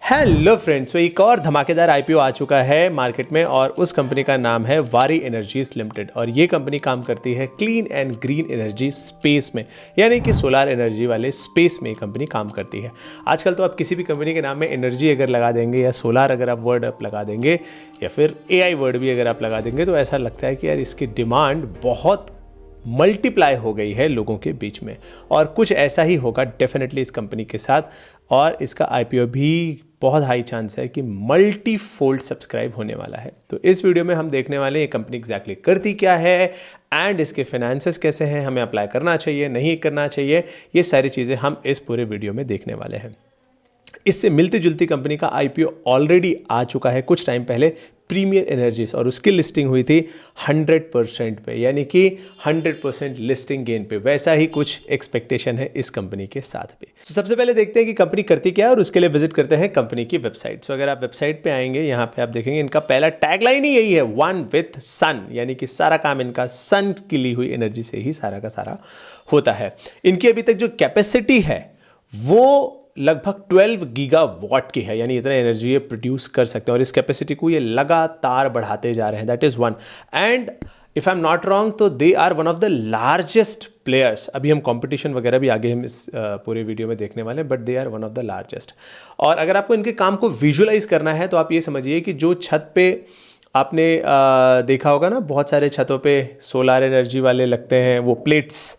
Hello friends, तो एक और धमाकेदार आईपीओ आ चुका है मार्केट में और उस कंपनी का नाम है वारी एनर्जीज लिमिटेड। और ये कंपनी काम करती है clean and green energy space में, यानी कि सोलार एनर्जी वाले स्पेस में ये कंपनी काम करती है। आजकल तो आप किसी भी कंपनी के नाम में एनर्जी अगर लगा देंगे या सोलार अगर आप वर्ड आप लगा देंगे या फिर एआई वर्ड भी अगर आप लगा देंगे तो ऐसा लगता है कि यार इसकी डिमांड बहुत मल्टीप्लाई हो गई है लोगों के बीच में। और कुछ ऐसा ही होगा डेफिनेटली इस कंपनी के साथ, और इसका आईपीओ भी बहुत हाई चांस है कि मल्टी फोल्ड सब्सक्राइब होने वाला है। तो इस वीडियो में हम देखने वाले हैं ये कंपनी एग्जैक्टली करती क्या है एंड इसके फाइनेंसेस कैसे हैं, हमें अप्लाई करना चाहिए नहीं करना चाहिए, ये सारी चीज़ें हम इस पूरे वीडियो में देखने वाले हैं। इससे मिलती जुलती कंपनी का आईपीओ ऑलरेडी आ चुका है कुछ टाइम पहले, प्रीमियर एनर्जीज, और उसकी लिस्टिंग हुई थी 100% पे, यानी कि 100% लिस्टिंग गेन पे। वैसा ही कुछ एक्सपेक्टेशन है इस कंपनी के साथ पे। तो सबसे पहले देखते हैं कि कंपनी करती क्या है और उसके लिए विजिट करते हैं कंपनी की वेबसाइट। सो अगर आप वेबसाइट पे आएंगे, यहाँ पे आप देखेंगे इनका पहला टैगलाइन ही यही है, वन विथ सन, यानी कि सारा काम इनका सन की ली हुई एनर्जी से ही सारा का सारा होता है। इनकी अभी तक जो कैपेसिटी है वो लगभग 12 गीगावाट की है, यानी इतना एनर्जी ये प्रोड्यूस कर सकते हैं और इस कैपेसिटी को ये लगातार बढ़ाते जा रहे हैं। That is one. And if I am not wrong तो they are one of the largest players. अभी हम कंपटीशन वगैरह भी आगे हम इस पूरे वीडियो में देखने वाले हैं, but they are one of the largest. और अगर आपको इनके काम को विजुअलाइज करना है तो आप ये समझिए कि जो छत पे आपने देखा होगा ना, बहुत सारे छतों पे सोलार एनर्जी वाले लगते हैं वो प्लेट्स,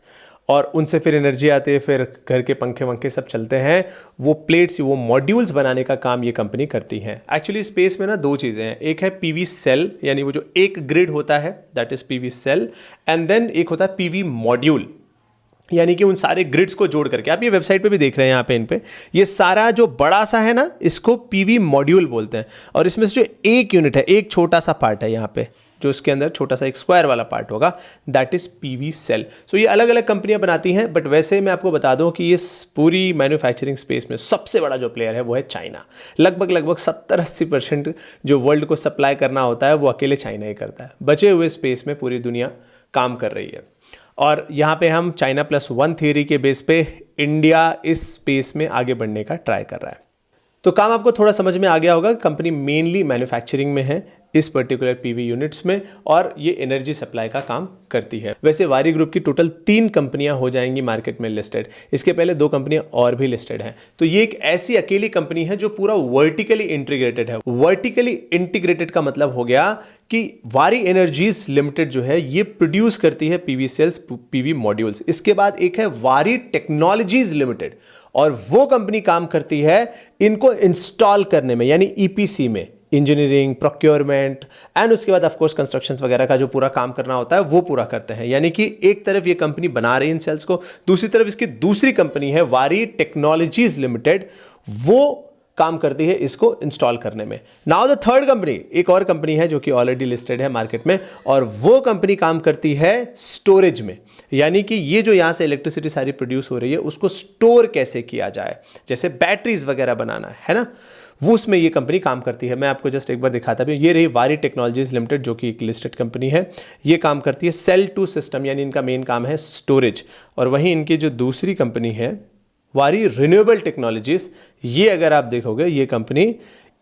और उनसे फिर एनर्जी आती है, फिर घर के पंखे वंखे सब चलते हैं। वो प्लेट्स, वो मॉड्यूल्स बनाने का काम ये कंपनी करती है। एक्चुअली स्पेस में ना दो चीज़ें हैं, एक है पीवी सेल, यानी वो जो एक ग्रिड होता है that is PV cell, and then एक होता है पीवी मॉड्यूल, यानी कि उन सारे ग्रिड्स को जोड़ करके। आप ये वेबसाइट पे भी देख रहे हैं, यहाँ पे इन पे ये सारा जो बड़ा सा है ना, इसको पीवी मॉड्यूल बोलते हैं। और इसमें से जो एक यूनिट है, एक छोटा सा पार्ट है यहाँ पे, जो उसके अंदर छोटा सा एक स्क्वायर वाला पार्ट होगा, दैट इज पीवी सेल। सो ये अलग अलग कंपनियां बनाती हैं, बट वैसे मैं आपको बता दूं कि इस पूरी मैन्युफैक्चरिंग स्पेस में सबसे बड़ा जो प्लेयर है वो है चाइना। लगभग 70-80% जो वर्ल्ड को सप्लाई करना होता है वो अकेले चाइना ही करता है। बचे हुए स्पेस में पूरी दुनिया काम कर रही है। और यहाँ पे हम चाइना प्लस वन थियरी के बेस पे इंडिया इस स्पेस में आगे बढ़ने का ट्राई कर रहा है। तो काम आपको थोड़ा समझ में आ गया होगा। कंपनी मेनली मैन्युफैक्चरिंग में है इस पर्टिकुलर पीवी यूनिट्स में, और ये एनर्जी सप्लाई का काम करती है। वैसे वारी ग्रुप की टोटल 3 कंपनियां हो जाएंगी मार्केट में लिस्टेड। इसके पहले 2 कंपनियां और भी लिस्टेड हैं। तो ये एक ऐसी अकेली कंपनी है जो पूरा वर्टिकली इंटीग्रेटेड है। वर्टिकली इंटीग्रेटेड का मतलब हो गया कि वारी एनर्जीज लिमिटेड जो है ये प्रोड्यूस करती है पीवी सेल्स, पीवी मॉड्यूल्स। इसके बाद एक है वारी टेक्नोलॉजीज लिमिटेड, और वो कंपनी काम करती है इनको इंस्टॉल करने में, यानी ईपीसी में, इंजीनियरिंग, प्रोक्योरमेंट एंड उसके बाद ऑफ कोर्स कंस्ट्रक्शंस वगैरह का जो पूरा काम करना होता है वो पूरा करते हैं। यानी कि एक तरफ ये कंपनी बना रही है इन सेल्स को, दूसरी तरफ इसकी दूसरी कंपनी है वारी टेक्नोलॉजीज लिमिटेड, वो काम करती है इसको इंस्टॉल करने में। नाउ द थर्ड कंपनी, एक और कंपनी है जो कि ऑलरेडी लिस्टेड है मार्केट में, और वो कंपनी काम करती है स्टोरेज में, यानी कि ये जो यहाँ से इलेक्ट्रिसिटी सारी प्रोड्यूस हो रही है उसको स्टोर कैसे किया जाए, जैसे बैटरीज वगैरह बनाना है ना, वो उसमें ये कंपनी काम करती है। मैं आपको जस्ट एक बार दिखाता भी, ये रही वारी टेक्नोलॉजीज लिमिटेड जो कि एक लिस्टेड कंपनी है। ये काम करती है सेल टू सिस्टम, यानी इनका मेन काम है स्टोरेज। और वहीं इनकी जो दूसरी कंपनी है वारी रिन्यूएबल टेक्नोलॉजीज, ये अगर आप देखोगे ये कंपनी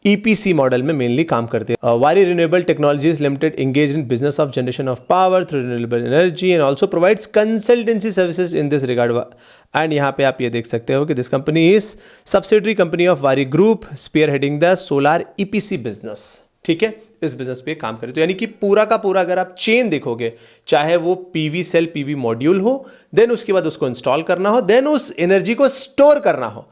ईपीसी मॉडल में मेनली काम करते हैं। Waaree renewable technologies limited engage in business of generation of power through renewable energy and also provides consultancy services in this regard. And यहाँ पे आप ये देख सकते हो कि this company is subsidiary company of Waaree group spearheading the solar EPC business. ठीक है, इस बिजनेस पे काम करे। तो यानी कि पूरा का पूरा अगर आप चेन देखोगे, चाहे वो पीवी सेल, पीवी मॉड्यूल हो, देन उसके बाद उसको इंस्टॉल करना हो, देन उस एनर्जी को स्टोर करना हो,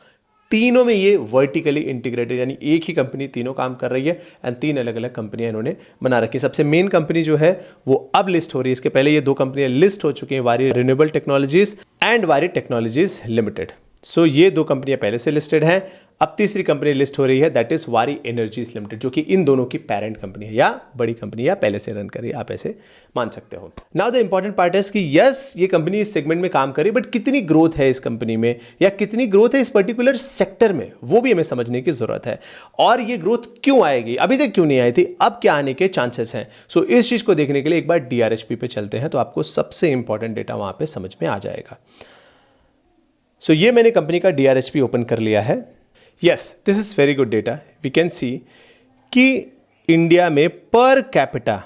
तीनों में ये वर्टिकली इंटीग्रेटेड, यानी एक ही कंपनी तीनों काम कर रही है। एंड 3 अलग अलग कंपनियां इन्होंने बना रखी है। सबसे मेन कंपनी जो है वो अब लिस्ट हो रही है, इसके पहले ये 2 कंपनियां लिस्ट हो चुकी हैं, वारी रिन्यूएबल टेक्नोलॉजीज एंड वारी टेक्नोलॉजीज लिमिटेड। सो ये 2 कंपनियां पहले से लिस्टेड हैं। अब तीसरी कंपनी लिस्ट हो रही है, दैट इज वारी एनर्जीज लिमिटेड, जो कि इन दोनों की पेरेंट कंपनी है या बड़ी कंपनी या पहले से रन कर रही है, आप ऐसे मान सकते हो। नाउ द इंपॉर्टेंट पार्ट है कि यस ये कंपनी इस सेगमेंट में काम कर रही है, बट कितनी ग्रोथ है इस कंपनी में या कितनी ग्रोथ है इस पर्टिकुलर सेक्टर में, वो भी हमें समझने की जरूरत है। और ये ग्रोथ क्यों आएगी, अभी तक क्यों नहीं आई थी, अब क्या आने के चांसेस हैं। सो इस चीज को देखने के लिए एक बार डीआरएचपी पे चलते हैं, तो आपको सबसे इंपॉर्टेंट डेटा वहां पे समझ में आ जाएगा। सो ये मैंने कंपनी का डीआरएचपी ओपन कर लिया है। Yes, this is very good data. We can see कि इंडिया में पर कैपिटा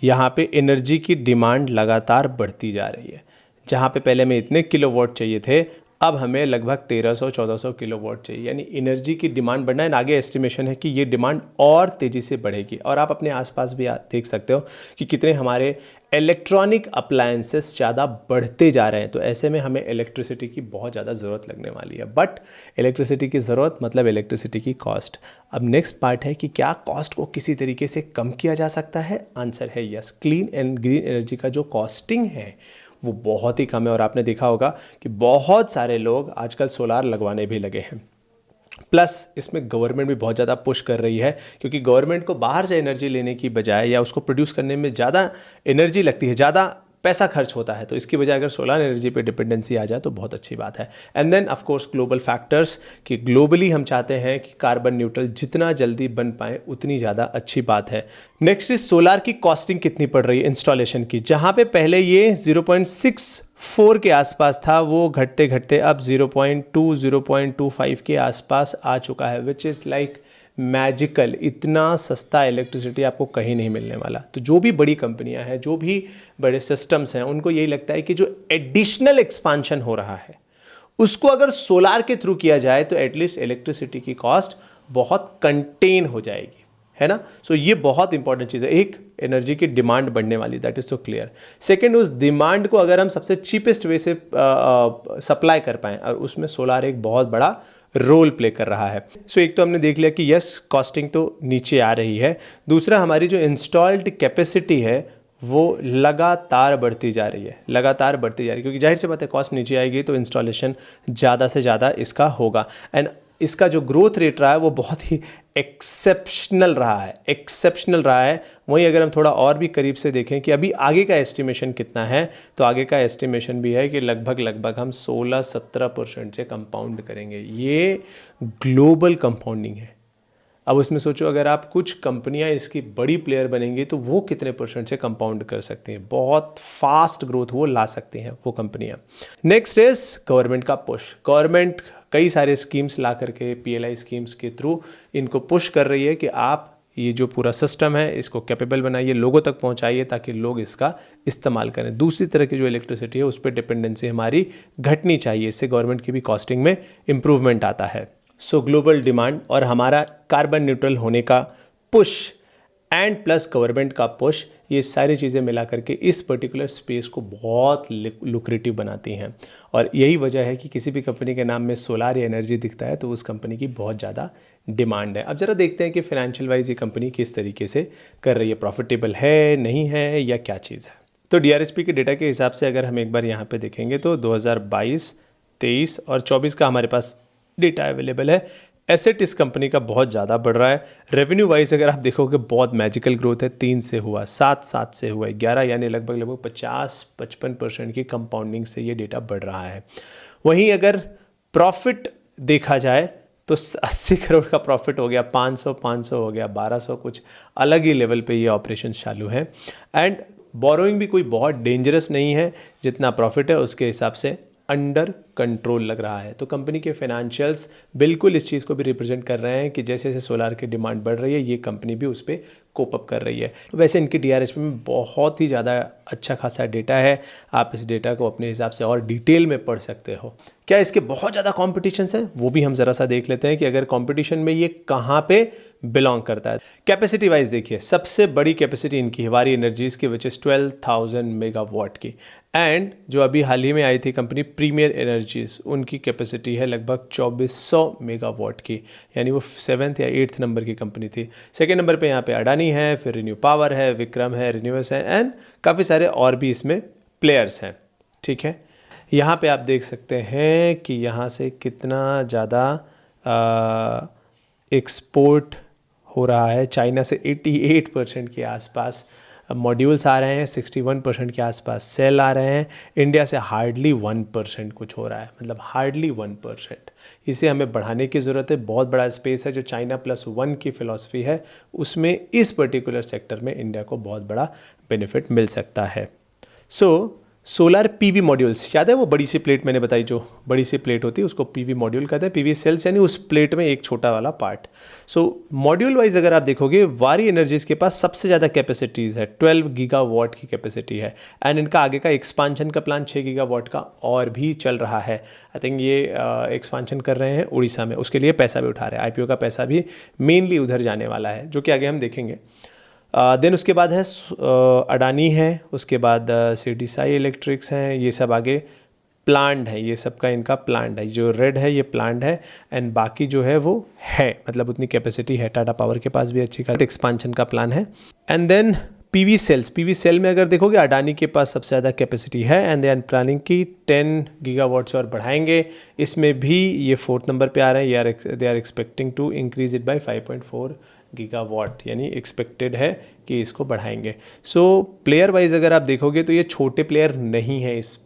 यहाँ पे एनर्जी की डिमांड लगातार बढ़ती जा रही है। जहाँ पे पहले हमें इतने किलोवाट चाहिए थे, अब हमें लगभग 1300-1400 किलोवाट चाहिए, यानी एनर्जी की डिमांड बढ़ना है। आगे एस्टिमेशन है कि ये डिमांड और तेज़ी से बढ़ेगी। और आप अपने आसपास भी देख सकते हो कि कितने हमारे इलेक्ट्रॉनिक अप्लायंसेस ज़्यादा बढ़ते जा रहे हैं। तो ऐसे में हमें इलेक्ट्रिसिटी की बहुत ज़्यादा ज़रूरत लगने वाली है। बट इलेक्ट्रिसिटी की ज़रूरत मतलब इलेक्ट्रिसिटी की कॉस्ट। अब नेक्स्ट पार्ट है कि क्या कॉस्ट को किसी तरीके से कम किया जा सकता है? आंसर है yes. Clean and green energy का जो कॉस्टिंग है वो बहुत ही कम है। और आपने देखा होगा कि बहुत सारे लोग आजकल सोलार लगवाने भी लगे हैं। प्लस इसमें गवर्नमेंट भी बहुत ज़्यादा पुश कर रही है, क्योंकि गवर्नमेंट को बाहर से एनर्जी लेने की बजाय या उसको प्रोड्यूस करने में ज़्यादा एनर्जी लगती है, ज़्यादा पैसा खर्च होता है। तो इसकी बजाय अगर सोलर एनर्जी पे डिपेंडेंसी आ जाए तो बहुत अच्छी बात है। And then of course global factors, कि ग्लोबली हम चाहते हैं कि कार्बन न्यूट्रल जितना जल्दी बन पाए उतनी ज़्यादा अच्छी बात है। नेक्स्ट इज सोलार की कॉस्टिंग कितनी पड़ रही है इंस्टॉलेशन की। जहाँ पे पहले ये 0.64 के आसपास था, वो घटते घटते अब 0.2 0.25 के आसपास आ चुका है, विच इज़ लाइक मैजिकल। इतना सस्ता इलेक्ट्रिसिटी आपको कहीं नहीं मिलने वाला। तो जो भी बड़ी कंपनियां हैं, जो भी बड़े सिस्टम्स हैं, उनको यही लगता है कि जो एडिशनल एक्सपांशन हो रहा है उसको अगर सोलार के थ्रू किया जाए तो एटलीस्ट इलेक्ट्रिसिटी की कॉस्ट बहुत कंटेन हो जाएगी, है ना। सो ये बहुत इंपॉर्टेंट चीज़ है। एक, एनर्जी की डिमांड बढ़ने वाली, दैट इज़ तो क्लियर। सेकंड, उस डिमांड को अगर हम सबसे चीपेस्ट वे से सप्लाई कर पाएँ, और उसमें सोलार एक बहुत बड़ा रोल प्ले कर रहा है। सो एक तो हमने देख लिया कि यस, कॉस्टिंग तो नीचे आ रही है। दूसरा, हमारी जो इंस्टॉल्ड कैपेसिटी है वो लगातार बढ़ती जा रही है, लगातार बढ़ती जा रही है, क्योंकि जाहिर सी बात है कॉस्ट नीचे आएगी तो इंस्टॉलेशन ज़्यादा से ज़्यादा इसका होगा। एंड इसका जो ग्रोथ रेट रहा है वो बहुत ही एक्सेप्शनल रहा है, एक्सेप्शनल रहा है। वहीं अगर हम थोड़ा और भी करीब से देखें कि अभी आगे का एस्टिमेशन कितना है, तो आगे का एस्टिमेशन भी है कि लगभग हम 16-17% से कंपाउंड करेंगे। ये ग्लोबल कंपाउंडिंग है। अब उसमें सोचो, अगर आप कुछ कंपनियां इसकी बड़ी प्लेयर बनेंगी तो वो कितने % से कंपाउंड कर सकती हैं। बहुत फास्ट ग्रोथ वो ला सकती हैं वो कंपनियां। नेक्स्ट इज गवर्नमेंट का पुश। गवर्नमेंट कई सारे स्कीम्स ला करके, PLI स्कीम्स के थ्रू इनको पुश कर रही है कि आप ये जो पूरा सिस्टम है इसको कैपेबल बनाइए, लोगों तक पहुंचाइए, ताकि लोग इसका इस्तेमाल करें। दूसरी तरह की जो इलेक्ट्रिसिटी है उस पर डिपेंडेंसी हमारी घटनी चाहिए। इससे गवर्नमेंट की भी कॉस्टिंग में इम्प्रूवमेंट आता है। सो ग्लोबल डिमांड और हमारा कार्बन न्यूट्रल होने का पुश एंड प्लस गवर्नमेंट का पुश, ये सारी चीज़ें मिला करके इस पर्टिकुलर स्पेस को बहुत लुक्रेटिव बनाती हैं। और यही वजह है कि किसी भी कंपनी के नाम में सोलार या एनर्जी दिखता है तो उस कंपनी की बहुत ज़्यादा डिमांड है। अब ज़रा देखते हैं कि फाइनेंशियल वाइज ये कंपनी किस तरीके से कर रही है, प्रॉफिटेबल है, नहीं है, या क्या चीज़ है। तो DRHP के डेटा के हिसाब से अगर हम एक बार यहाँ पे देखेंगे तो 2022, 23 और 24 का हमारे पास डेटा अवेलेबल है। एसेट इस कंपनी का बहुत ज़्यादा बढ़ रहा है। रेवेन्यू वाइज अगर आप देखोगे बहुत मैजिकल ग्रोथ है। 3 से हुआ, 7 से हुआ, 11, यानी लगभग 50-55% की कंपाउंडिंग से ये डेटा बढ़ रहा है। वहीं अगर प्रॉफिट देखा जाए तो 80 करोड़ का प्रॉफिट हो गया, 500 हो गया, 1200, कुछ अलग ही लेवल पे ये ऑपरेशन चालू है। एंड बोरोइंग भी कोई बहुत डेंजरस नहीं है, जितना प्रॉफिट है उसके हिसाब से अंडर कंट्रोल लग रहा है। तो कंपनी के फाइनेंशियल्स बिल्कुल इस चीज़ को भी रिप्रेजेंट कर रहे हैं कि जैसे जैसे सोलार की डिमांड बढ़ रही है ये कंपनी भी उस पर कोप अप कर रही है। वैसे इनकी DRHP में बहुत ही ज़्यादा अच्छा खासा डेटा है। आप इस डेटा को अपने हिसाब से और डिटेल में पढ़ सकते हो। क्या इसके बहुत ज़्यादा कॉम्पिटिशन है, वो भी हम ज़रा सा देख लेते हैं कि अगर कॉम्पिटिशन में ये कहाँ पे बिलोंग करता है। कैपेसिटी वाइज देखिए, सबसे बड़ी कैपेसिटी इनकी है वारी एनर्जीज़ की, विच इज़ 12,000 मेगावाट की। एंड जो अभी हाल ही में आई थी कंपनी प्रीमियर एनर्जीज़, उनकी कैपेसिटी है लगभग 2400 मेगावाट की, यानी वो 7th या 8th नंबर की कंपनी थी। सेकेंड नंबर पे यहाँ पे अडानी है, फिर रिन्यू पावर है, विक्रम है, रिन्यूएस है, एंड काफ़ी सारे और भी इसमें प्लेयर्स हैं। ठीक है, यहाँ पे आप देख सकते हैं कि यहाँ से कितना ज़्यादा एक्सपोर्ट हो रहा है। चाइना से 88% के आसपास मॉड्यूल्स आ रहे हैं, 61% के आसपास सेल आ रहे हैं। इंडिया से हार्डली 1% कुछ हो रहा है, मतलब हार्डली 1%। इसे हमें बढ़ाने की ज़रूरत है। बहुत बड़ा स्पेस है। जो चाइना +1 की फ़िलॉसफी है उसमें इस पर्टिकुलर सेक्टर में इंडिया को बहुत बड़ा बेनिफिट मिल सकता है। सो सोलर पीवी मॉड्यूल्स, याद है वो बड़ी सी प्लेट मैंने बताई, जो बड़ी सी प्लेट होती है उसको पीवी मॉड्यूल कहते हैं। पीवी सेल्स यानी उस प्लेट में एक छोटा वाला पार्ट। सो मॉड्यूल वाइज अगर आप देखोगे, वारी एनर्जीज के पास सबसे ज़्यादा कैपेसिटीज़ है, 12 गीगावाट की कैपेसिटी है। एंड इनका आगे का एक्सपांशन का प्लान 6 गीगावाट का और भी चल रहा है। आई थिंक ये एक्सपांशन कर रहे हैं उड़ीसा में, उसके लिए पैसा भी उठा रहे हैं। आईपीओ का पैसा भी मेनली उधर जाने वाला है, जो कि आगे हम देखेंगे। देन उसके बाद है अडानी है, उसके बाद सीडीसाई इलेक्ट्रिक्स हैं, ये सब आगे प्लान्ड है, ये सब का इनका प्लान्ड है। जो रेड है ये प्लान्ड है, एंड बाकी जो है वो है, मतलब उतनी कैपेसिटी है। टाटा पावर के पास भी अच्छी खासी एक्सपांशन का प्लान है। And then PV cells, PV cell में अगर देखोगे अडानी के पास सबसे ज़्यादा कैपेसिटी है, एंड दे आर प्लानिंग की 10 गीगावाट से और बढ़ाएंगे। इसमें भी ये 4th नंबर पे आ रहे हैं। They are expecting to increase it by 5.4 gigawatt, यानी एक्सपेक्टेड है कि इसको बढ़ाएंगे। सो प्लेयर वाइज अगर आप देखोगे तो ये छोटे प्लेयर नहीं है इस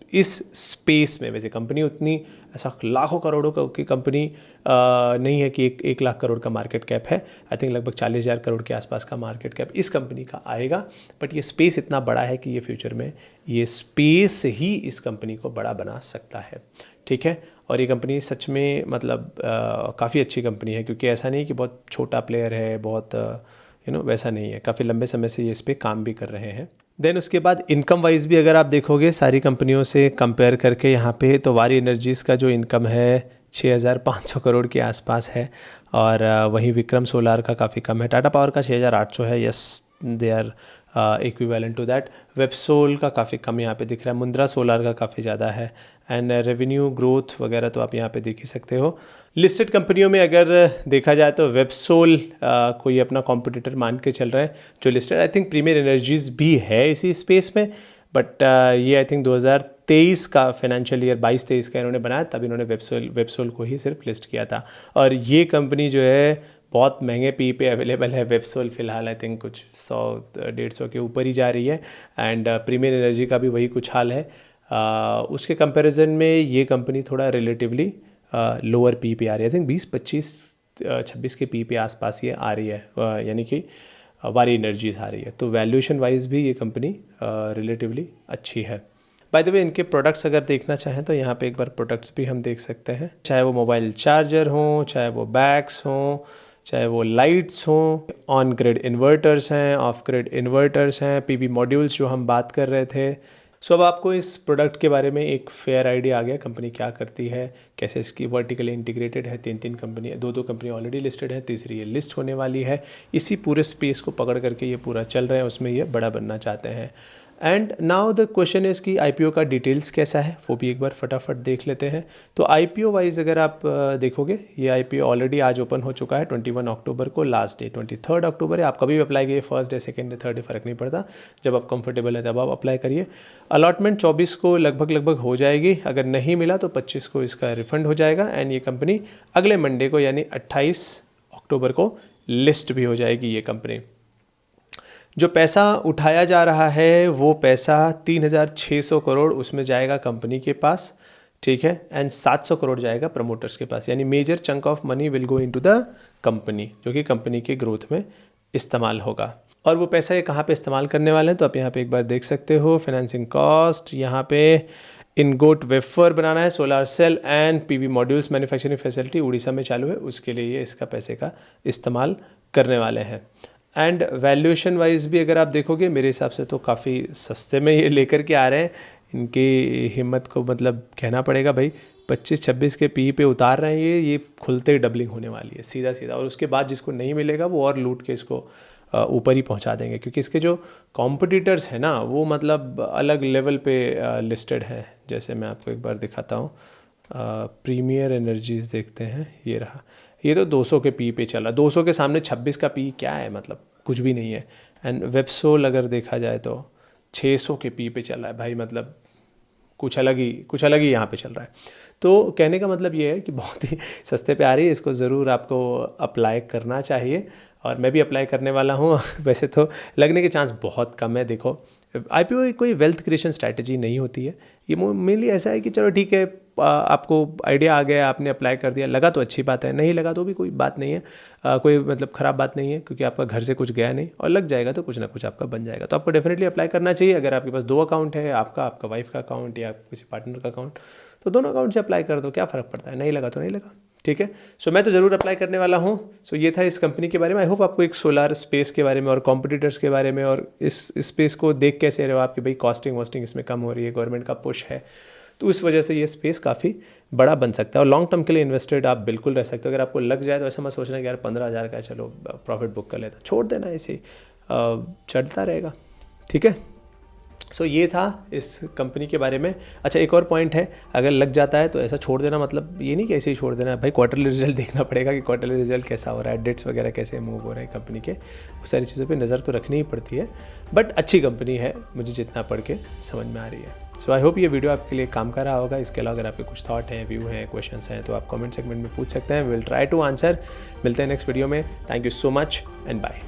स्पेस में। वैसे कंपनी उतनी ऐसा लाखों करोड़ों की कंपनी नहीं है कि 1 लाख करोड़ का मार्केट कैप है। आई थिंक लगभग 40,000 करोड़ के आसपास का मार्केट कैप इस कंपनी का आएगा। बट ये स्पेस इतना बड़ा है कि ये फ्यूचर में ये स्पेस ही इस कंपनी को बड़ा बना सकता है। ठीक है, और ये कंपनी सच में मतलब काफ़ी अच्छी कंपनी है, क्योंकि ऐसा नहीं कि बहुत छोटा प्लेयर है, बहुत वैसा नहीं है। काफ़ी लंबे समय से ये इस पर काम भी कर रहे हैं। देन उसके बाद इनकम वाइज भी अगर आप देखोगे सारी कंपनियों से कंपेयर करके यहाँ पे, तो वारी एनर्जीज़ का जो इनकम है 6,500 करोड़ के आसपास है, और वहीं विक्रम सोलार का काफ़ी कम है। टाटा पावर का 6,800 है, yes they are equivalent to that. Websol का काफ़ी कम यहाँ पे दिख रहा है, मुंद्रा सोलार का काफ़ी ज़्यादा है। एंड रेवेन्यू ग्रोथ वगैरह तो आप यहाँ पे देख ही सकते हो। लिस्टेड कंपनियों में अगर देखा जाए तो वेबसोल कोई अपना कॉम्पिटिटर मान के चल रहा है जो listed. I think Premier Energies भी है इसी स्पेस में, बट ये आई थिंक 2023 का फाइनेंशियल ईयर 22-23 का इन्होंने बनाया, तब इन्होंने वेबसोल को ही सिर्फ लिस्ट किया था। और ये कंपनी जो है बहुत महंगे पी पे अवेलेबल है। वेबसोल फ़िलहाल आई थिंक कुछ 100-150 के ऊपर ही जा रही है, एंड प्रीमियर एनर्जी का भी वही कुछ हाल है। उसके कंपैरिजन में ये कंपनी थोड़ा रिलेटिवली लोअर पी पे आ रही है। आई थिंक 20-25-26 के पी पे आसपास ये आ रही है, यानी कि वारी एनर्जीज आ रही है। तो वैल्यूएशन वाइज भी ये कंपनी रिलेटिवली अच्छी है। बाय द वे इनके प्रोडक्ट्स अगर देखना चाहें तो यहाँ पे एक बार प्रोडक्ट्स भी हम देख सकते हैं, चाहे वो मोबाइल चार्जर हों, चाहे वो बैग्स हों, चाहे वो लाइट्स हों, ऑन ग्रिड इन्वर्टर्स हैं, ऑफ ग्रिड इन्वर्टर्स हैं, पीवी मॉड्यूल्स जो हम बात कर रहे थे। सो अब आपको इस प्रोडक्ट के बारे में एक फेयर आइडिया आ गया, कंपनी क्या करती है, कैसे इसकी वर्टिकली इंटीग्रेटेड है। 3 कंपनी, 2 कंपनी ऑलरेडी लिस्टेड है, तीसरी ये लिस्ट होने वाली है। इसी पूरे स्पेस को पकड़ करके ये पूरा चल रहे हैं, उसमें ये बड़ा बनना चाहते हैं। And now the question is कि आईपीओ का डिटेल्स कैसा है, वो भी एक बार फटाफट देख लेते हैं। तो आईपीओ वाइज अगर आप देखोगे, ये आईपीओ ऑलरेडी आज ओपन हो चुका है 21 अक्टूबर को, लास्ट डे 23 अक्टूबर है। आप कभी भी अप्लाई करिए, first day, second day, third day, फ़र्क नहीं पड़ता, जब आप कंफर्टेबल है तब आप अप्लाई करिए। अलॉटमेंट 24 को लगभग हो जाएगी, अगर नहीं मिला तो 25 को इसका रिफंड हो जाएगा। एंड ये कंपनी अगले मंडे को यानी 28 अक्टूबर को लिस्ट भी हो जाएगी ये कंपनी। जो पैसा उठाया जा रहा है वो पैसा 3,600 करोड़ उसमें जाएगा कंपनी के पास, ठीक है, एंड 700 करोड़ जाएगा प्रमोटर्स के पास, यानी major chunk of money will go into the company, जो कि कंपनी के ग्रोथ में इस्तेमाल होगा। और वो पैसा ये कहाँ पे इस्तेमाल करने वाले हैं, तो आप यहाँ पे एक बार देख सकते हो। फाइनेंसिंग कॉस्ट, यहाँ पे इनगोट वेफर बनाना है, solar cell and PV modules manufacturing facility Odisha में चालू है, उसके लिए ये इसका पैसे का इस्तेमाल करने वाले हैं। एंड वैल्यूएशन वाइज भी अगर आप देखोगे, मेरे हिसाब से तो काफ़ी सस्ते में ये लेकर के आ रहे हैं। इनकी हिम्मत को मतलब कहना पड़ेगा भाई, 25-26 के पी पे उतार रहे हैं ये खुलते ही डबलिंग होने वाली है सीधा सीधा। और उसके बाद जिसको नहीं मिलेगा वो और लूट के इसको ऊपर ही पहुंचा देंगे, क्योंकि इसके जो कॉम्पिटिटर्स हैं ना वो मतलब अलग लेवल पे लिस्टेड हैं। जैसे मैं आपको एक बार दिखाता हूँ, प्रीमियर एनर्जीज देखते हैं, ये रहा, ये तो 200 के पी पे चला। 200 के सामने 26 का पी क्या है, मतलब कुछ भी नहीं है। एंड वेबसोल अगर देखा जाए तो 600 के पी पे चल रहा है भाई, मतलब कुछ अलग ही यहाँ पे चल रहा है। तो कहने का मतलब ये है कि बहुत ही सस्ते पे आ रही है, इसको ज़रूर आपको अप्लाई करना चाहिए, और मैं भी अप्लाई करने वाला हूँ। वैसे तो लगने के चांस बहुत कम है। देखो, आईपीओ कोई वेल्थ क्रिएशन स्ट्रैटेजी नहीं होती है, ये मेनली ऐसा है कि चलो ठीक है आपको आइडिया आ गया, आपने अप्लाई कर दिया, लगा तो अच्छी बात है, नहीं लगा तो भी कोई बात नहीं है, कोई मतलब ख़राब बात नहीं है, क्योंकि आपका घर से कुछ गया नहीं, और लग जाएगा तो कुछ ना कुछ आपका बन जाएगा। तो आपको डेफिनेटली अप्लाई करना चाहिए। अगर आपके पास 2 अकाउंट है, आपका वाइफ का अकाउंट या किसी पार्टनर का अकाउंट, तो दोनों अकाउंट से अप्लाई कर दो, क्या फ़र्क पड़ता है, नहीं लगा तो नहीं लगा, ठीक है। सो मैं तो ज़रूर अप्लाई करने वाला हूँ। सो ये था इस कंपनी के बारे में। आई होप आपको एक सोलार स्पेस के बारे में और कॉम्पिटिटर्स के बारे में और इस स्पेस को देख कैसे रहे हो आप कि भाई कॉस्टिंग वॉस्टिंग इसमें कम हो रही है, गवर्नमेंट का पुश है, तो उस वजह से ये स्पेस काफ़ी बड़ा बन सकता है और लॉन्ग टर्म के लिए इन्वेस्टेड आप बिल्कुल रह सकते हो। अगर आपको लग जाए तो ऐसा मत सोचना कि यार 15,000 का है, चलो प्रॉफिट बुक कर लेता, छोड़ देना, ऐसे ही चलता रहेगा, ठीक है। सो ये था इस कंपनी के बारे में। अच्छा, एक और पॉइंट है, अगर लग जाता है तो ऐसा छोड़ देना, मतलब ये नहीं कि ऐसे ही छोड़ देना, भाई क्वार्टरली रिजल्ट देखना पड़ेगा कि क्वार्टरली रिजल्ट कैसा हो रहा है, डेट्स वगैरह कैसे मूव हो रहे हैं कंपनी के, वो सारी चीज़ों पे नज़र तो रखनी ही पड़ती है। बट अच्छी कंपनी है, मुझे जितना पढ़ के समझ में आ रही है। सो आई होप ये वीडियो आपके लिए काम कर रहा होगा। इसके अलावा अगर आपके कुछ थॉट हैं, व्यू हैं, क्वेश्चंस हैं, तो आप कमेंट सेगमेंट में पूछ सकते हैं। Will try to answer. मिलते हैं नेक्स्ट वीडियो में। Thank you so much and bye.